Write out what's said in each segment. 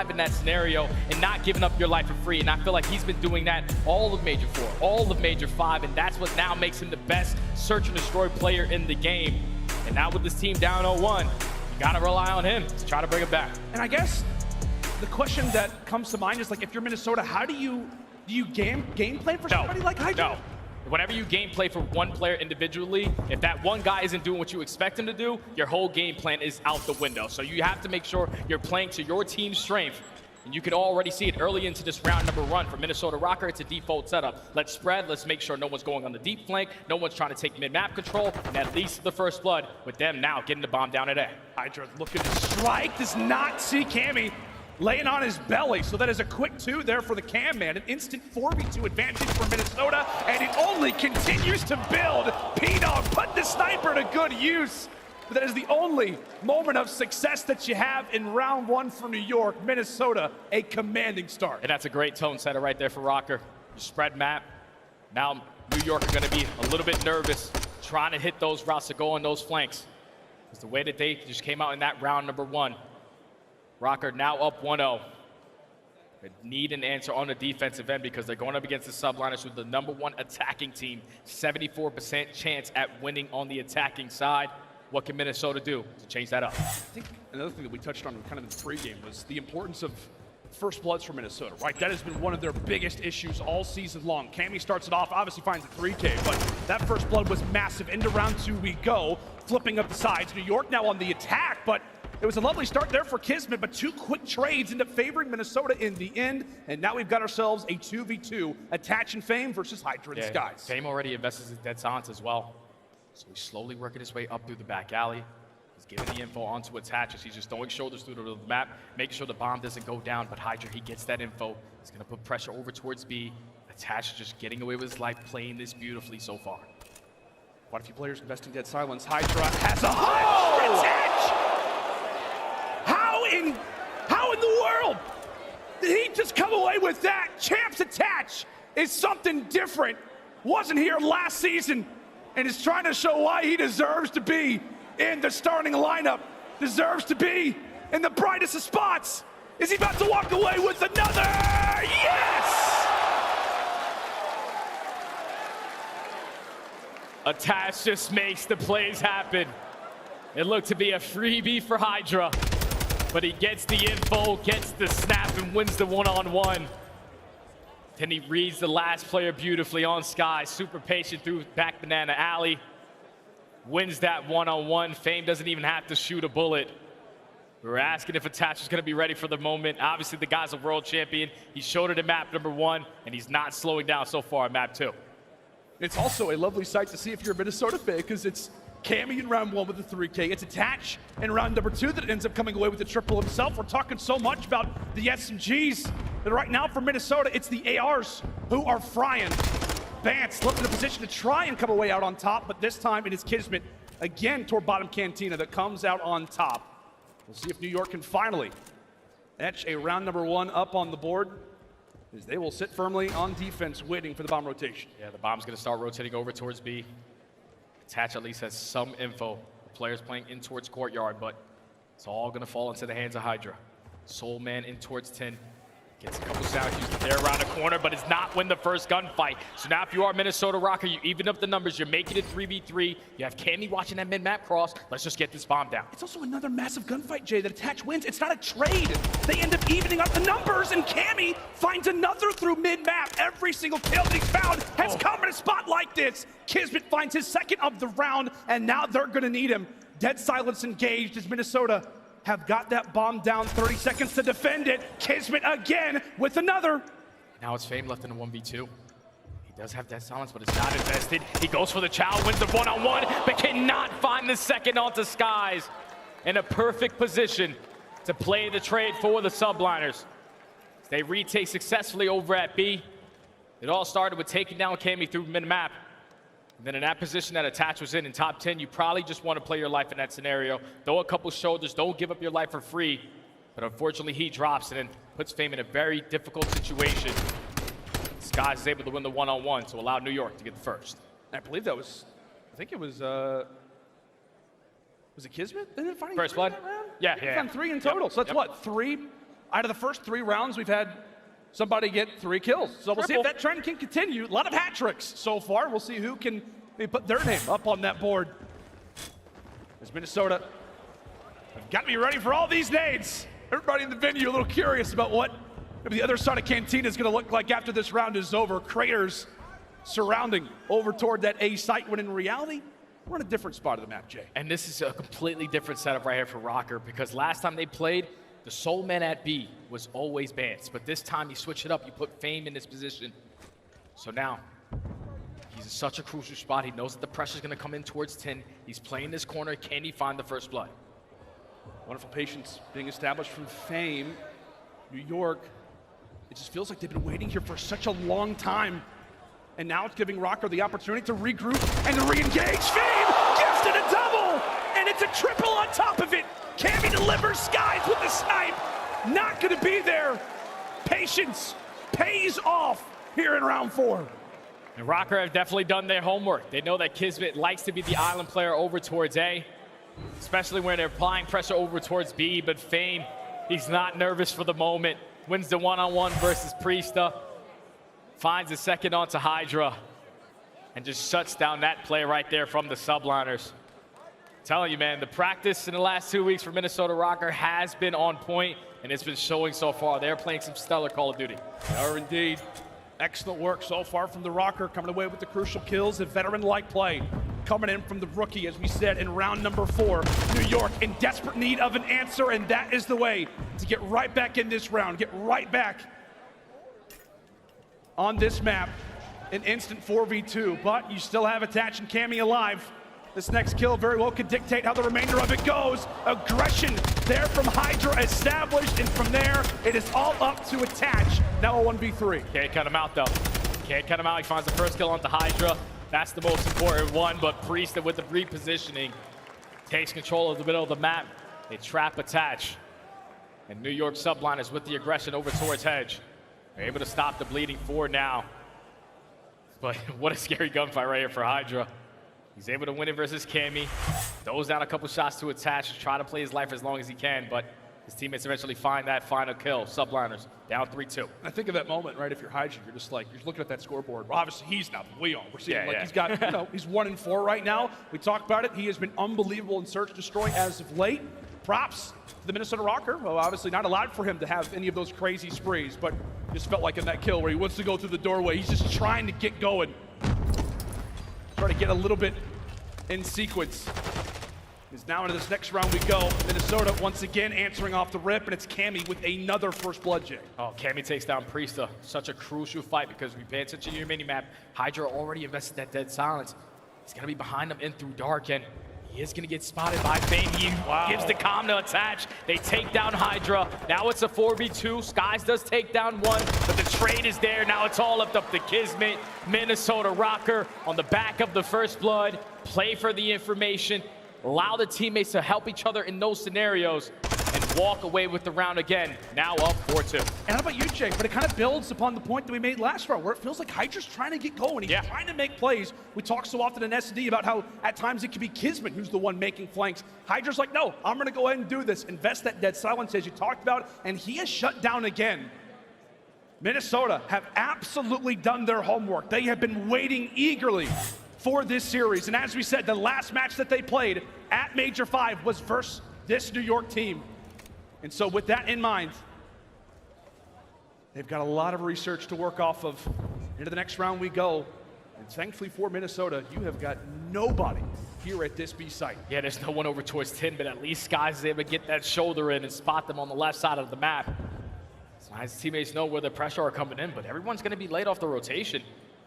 in that scenario and not giving up your life for free. And I feel like he's been doing that all of Major 4, all of Major 5, and that's what now makes him the best search and destroy player in the game. And now with this team down 0-1, you gotta rely on him to try to bring it back. And I guess the question that comes to mind is, like, if you're Minnesota, how do you game plan for somebody like Hydra? No. Whenever you game play for one player individually, if that one guy isn't doing what you expect him to do, your whole game plan is out the window. So you have to make sure you're playing to your team's strength. And you can already see it early into this round number run for Minnesota Rokkr. It's a default setup. Let's spread. Let's make sure no one's going on the deep flank. No one's trying to take mid-map control. And at least the first blood with them now getting the bomb down at A. Hydra looking to strike. Does not see Cammy laying on his belly. So that is a quick 2 there for the Cam man. An instant 4v2 advantage for Minnesota. And it only continues to build. P-Dog put the sniper to good use. But that is the only moment of success that you have in round 1 for New York. Minnesota, a commanding start. And that's a great tone setter right there for Rokkr. You spread map. Now New York are going to be a little bit nervous trying to hit those routes to go on those flanks. Because the way that they just came out in that round number 1. Rokkr now up 1-0. They need an answer on the defensive end because they're going up against the Subliners, who's the #1 attacking team. 74% chance at winning on the attacking side. What can Minnesota do to change that up? I think another thing that we touched on kind of in the pregame was the importance of first bloods for Minnesota, right? That has been one of their biggest issues all season long. Cammy starts it off, obviously finds the 3K, but that first blood was massive. Into round 2 we go, flipping up the sides. New York now on the attack, but it was a lovely start there for Kismet, but 2 quick trades end up favoring Minnesota in the end, and now we've got ourselves a 2v2, Attach and Fame versus Hydra and Skies. Fame already invests in dead silence as well. So he's slowly working his way up through the back alley. He's giving the info onto Attach. He's just throwing shoulders through the map, making sure the bomb doesn't go down, but Hydra, he gets that info. He's gonna put pressure over towards B. Attach just getting away with his life, playing this beautifully so far. Quite a few players investing dead silence. Hydra has a hunch! Attach! How in the world did he just come away with that? Champs Attach is something different. Wasn't here last season and is trying to show why he deserves to be in the starting lineup, deserves to be in the brightest of spots. Is he about to walk away with another? Yes! Attach just makes the plays happen. It looked to be a freebie for Hydra, but he gets the info, gets the snap, and wins the one-on-one. Then he reads the last player beautifully on Sky, super patient through back banana alley. Wins that one-on-one. Fame doesn't even have to shoot a bullet. We were asking if Attach was going to be ready for the moment. Obviously, the guy's a world champion. He showed it in map number 1, and he's not slowing down so far in map 2. It's also a lovely sight to see if you're a Minnesota fan, because it's Cammy in round 1 with the 3K. It's Attach in round number 2 that ends up coming away with the triple himself. We're talking so much about the SMGs. But right now for Minnesota, it's the ARs who are frying. Vance looking in a position to try and come away out on top, but this time it is Kismet again toward bottom Cantina that comes out on top. We'll see if New York can finally etch a round number 1 up on the board, as they will sit firmly on defense waiting for the bomb rotation. Yeah, the bomb's going to start rotating over towards B. Attach at least has some info. The players playing in towards Courtyard, but it's all going to fall into the hands of Hydra. Soul Man in towards 10. Gets a couple sound cues there around the corner, but it's not win the first gunfight. So now if you are Minnesota Rokkr, you even up the numbers. You're making it 3v3. You have Cammy watching that mid-map cross. Let's just get this bomb down. It's also another massive gunfight, Jay, that Attach wins. It's not a trade. They end up evening up the numbers, and Cammy finds another through mid-map. Every single kill that he's found has come in a spot like this. Kismet finds his second of the round, and now they're going to need him. Dead silence engaged as Minnesota have got that bomb down. 30 seconds to defend it. Kismet again with another. Now it's Fame left in a 1v2. He does have that silence, but it's not invested. He goes for the chow, wins the one-on-one, but cannot find the second onto Skies. In a perfect position to play the trade for the Subliners. They retake successfully over at B. It all started with taking down Cammy through mid-map. And then in that position that Attach was in top 10, you probably just want to play your life in that scenario. Throw a couple shoulders, don't give up your life for free. But unfortunately, he drops and then puts Fame in a very difficult situation. Skies is able to win the one-on-one to allow New York to get the first. I believe that was, I think it was it Kismet? First blood? Yeah. On 3 in total. Yep. So that's what, 3 out of the first 3 rounds, we've had somebody get 3 kills. So we'll see if that trend can continue. A lot of hat tricks so far. We'll see who can put their name up on that board. As Minnesota have got to be ready for all these nades. Everybody in the venue a little curious about what the other side of Cantina is going to look like after this round is over. Craters surrounding over toward that A site, when in reality, we're in a different spot of the map, Jay. And this is a completely different setup right here for Rokkr, because last time they played, the sole man at B was always Bance, but this time you switch it up, you put Fame in this position. So now, he's in such a crucial spot. He knows that the pressure's gonna come in towards 10. He's playing this corner. Can he find the first blood? Wonderful patience being established from Fame. New York, it just feels like they've been waiting here for such a long time. And now it's giving Rokkr the opportunity to regroup and to re-engage. Fame gifted a double, and it's a triple on top of it. Cammy delivers, Skies with the snipe. Not gonna be there. Patience pays off here in round 4. And Rokkr have definitely done their homework. They know that Kismet likes to be the island player over towards A, especially when they're applying pressure over towards B, but Fame, he's not nervous for the moment. Wins the one-on-one versus Priesta. Finds the second onto Hydra. And just shuts down that play right there from the Subliners. Telling you, man, the practice in the last 2 weeks for Minnesota Rokkr has been on point, and it's been showing so far. They're playing some stellar Call of Duty. They are indeed. Excellent work so far from the Rokkr, coming away with the crucial kills. A veteran-like play coming in from the rookie, as we said, in round number 4. New York in desperate need of an answer, and that is the way to get right back in this round, get right back on this map. An instant 4v2, but you still have Attach and Cammy alive. This next kill very well could dictate how the remainder of it goes. Aggression there from Hydra established, and from there, it is all up to Attach. Now a 1v3. Can't cut him out, though. Can't cut him out. He finds the first kill onto Hydra. That's the most important one, but Priesta with the repositioning takes control of the middle of the map. They trap Attach. And New York Subliners with the aggression over towards Hedge. They're able to stop the bleeding 4 now. But what a scary gunfight right here for Hydra. He's able to win it versus Cammy. Throws down a couple shots to Attach to try to play his life as long as he can, but his teammates eventually find that final kill. Subliners down 3-2. I think of that moment, right? If you're Hydra, you're just like, you're looking at that scoreboard. Well, obviously he's not, but we are. We're seeing he's got, he's 1-4 right now. We talked about it. He has been unbelievable in Search Destroy as of late. Props to the Minnesota Rokkr. Well, obviously not allowed for him to have any of those crazy sprees, but just felt like in that kill where he wants to go through the doorway, he's just trying to get going. Trying to get a little bit in sequence. As now into this next round we go. Minnesota once again answering off the rip, and it's Cammy with another first blood, Jay. Oh, Cammy takes down Priesta. Such a crucial fight because we pay attention to your mini-map. Hydra already invested that dead silence. He's gonna be behind them in through dark, and he is gonna get spotted by Fame. He gives the comm to Attach. They take down Hydra. Now it's a 4v2. Skies does take down 1, but the trade is there. Now it's all left up to Kismet. Minnesota Rokkr on the back of the first blood. Play for the information. Allow the teammates to help each other in those scenarios and walk away with the round again. Now up 4-2. And how about you, Jake? But it kind of builds upon the point that we made last round, where it feels like Hydra's trying to get going. He's trying to make plays. We talk so often in SD about how at times it can be Kismet who's the one making flanks. Hydra's like, no, I'm going to go ahead and do this. Invest that dead silence as you talked about, and he has shut down again. Minnesota have absolutely done their homework. They have been waiting eagerly for this series. And as we said, the last match that they played at Major 5 was versus this New York team. And so with that in mind, they've got a lot of research to work off of. Into the next round we go. And thankfully for Minnesota, you have got nobody here at this B site. Yeah, there's no one over towards 10, but at least Skies is able to get that shoulder in and spot them on the left side of the map. So his teammates know where the pressure are coming in, but everyone's going to be late off the rotation.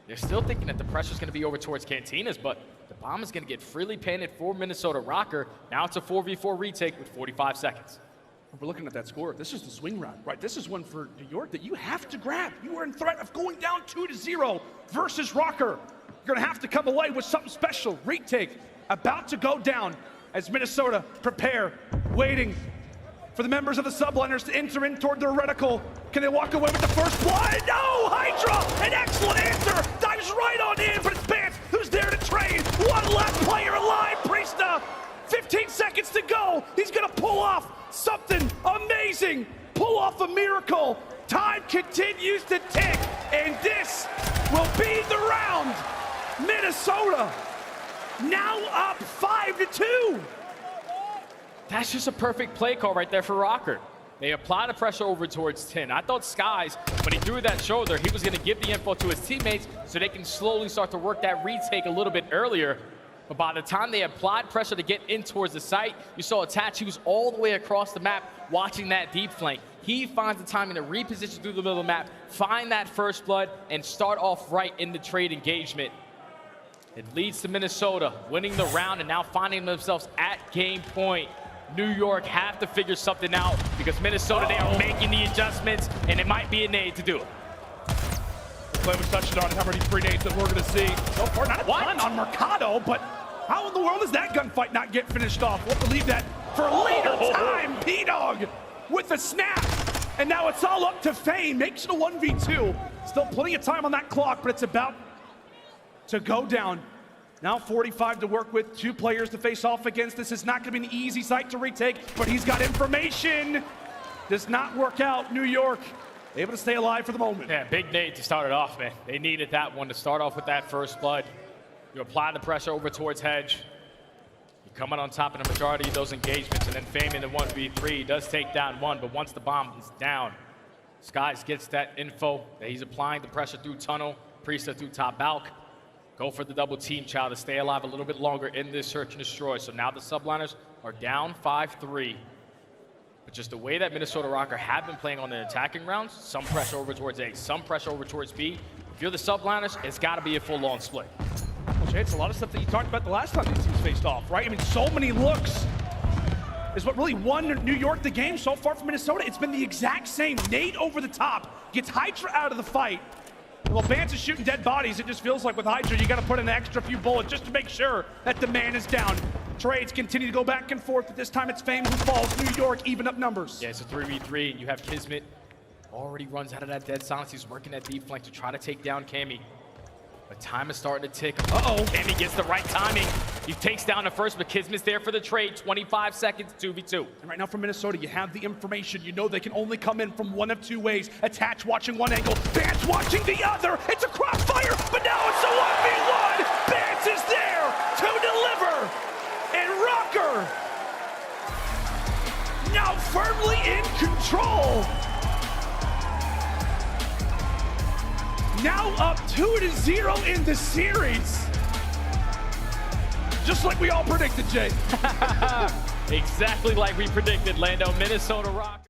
They're still thinking that the pressure's going to be over towards Cantinas, but the bomb is going to get freely painted for Minnesota Rokkr. Now it's a 4v4 retake with 45 seconds. We're looking at that score. This is the swing round, right? This is one for New York that you have to grab. You are in threat of going down 2-0 versus Rokkr. You're going to have to come away with something special. Retake about to go down as Minnesota prepare, waiting for the members of the Subliners to enter in toward their reticle. Can they walk away with the first blood? No! Hydra! An excellent answer! Dives right on in, but it's Bance who's there to trade. One last player alive, Priesta! 15 seconds to go. He's gonna pull off something amazing. Pull off a continues to tick, and this will be the round. Minnesota now up 5-2. That's just a perfect play call right there for Rokkr. They apply the pressure over towards 10. I thought Skies, when he threw that shoulder, he was going to give the info to his teammates so they can slowly start to work that retake a little bit earlier. But by the time they applied pressure to get in towards the site, you saw Attach, he was all the way across the map watching that deep flank. He finds the timing to reposition through the middle of the map, find that first blood, and start off right in the trade engagement. It leads to Minnesota winning the round and now finding themselves at game point. New York have to figure something out because Minnesota, they are making the adjustments, and it might be a nade to do it. Play was touched on how many free nades that we're going to see so far. Not a ton on Mercado, but how in the world does that gunfight not get finished off? We'll leave that for later time. P-Dog with the snap. And now it's all up to Fane. Makes it a 1v2. Still plenty of time on that clock, but it's about to go down. Now 45 to work with, 2 players to face off against. This is not going to be an easy site to retake, but he's got information. Does not work out. New York able to stay alive for the moment. Yeah, big nade to start it off, man. They needed that one to start off with that first blood. You apply the pressure over towards Hedge. You come in on top of the majority of those engagements, and then Fame in the 1v3 does take down one, but once the bomb is down, Skies gets that info that he's applying the pressure through tunnel, Priesta through top balk. Go for the double team, Chow, to stay alive a little bit longer in this search and destroy. So now the Subliners are down 5-3. But just the way that Minnesota Rokkr have been playing on the attacking rounds, some pressure over towards A, some pressure over towards B. If you're the Subliners, it's got to be a full-on split. Well, Jay, it's a lot of stuff that you talked about the last time these teams faced off, right? I mean, so many looks is what really won New York the game so far for Minnesota. It's been the exact same. Nade over the top, gets Hydra out of the fight. Well, Vance is shooting dead bodies. It just feels like with Hydra, you got to put in an extra few bullets just to make sure that the man is down. Trades continue to go back and forth, but this time it's Fame who falls. New York even up numbers. Yeah, it's a 3v3, and you have Kismet. Already runs out of that dead silence. He's working that deep flank to try to take down Cammy. But time is starting to tick. Cammy gets the right timing. He takes down the first, but Kismet's there for the trade. 25 seconds, 2v2. And right now for Minnesota, you have the information. You know they can only come in from one of 2 ways. Attach watching one angle, Vance watching the other. It's a crossfire, but now it's a 1v1. Vance is there to deliver. And Rokkr now firmly in control. Now up 2-0 in the series. Just like we all predicted, Jay. Exactly like we predicted, Lando. Minnesota Rokkr.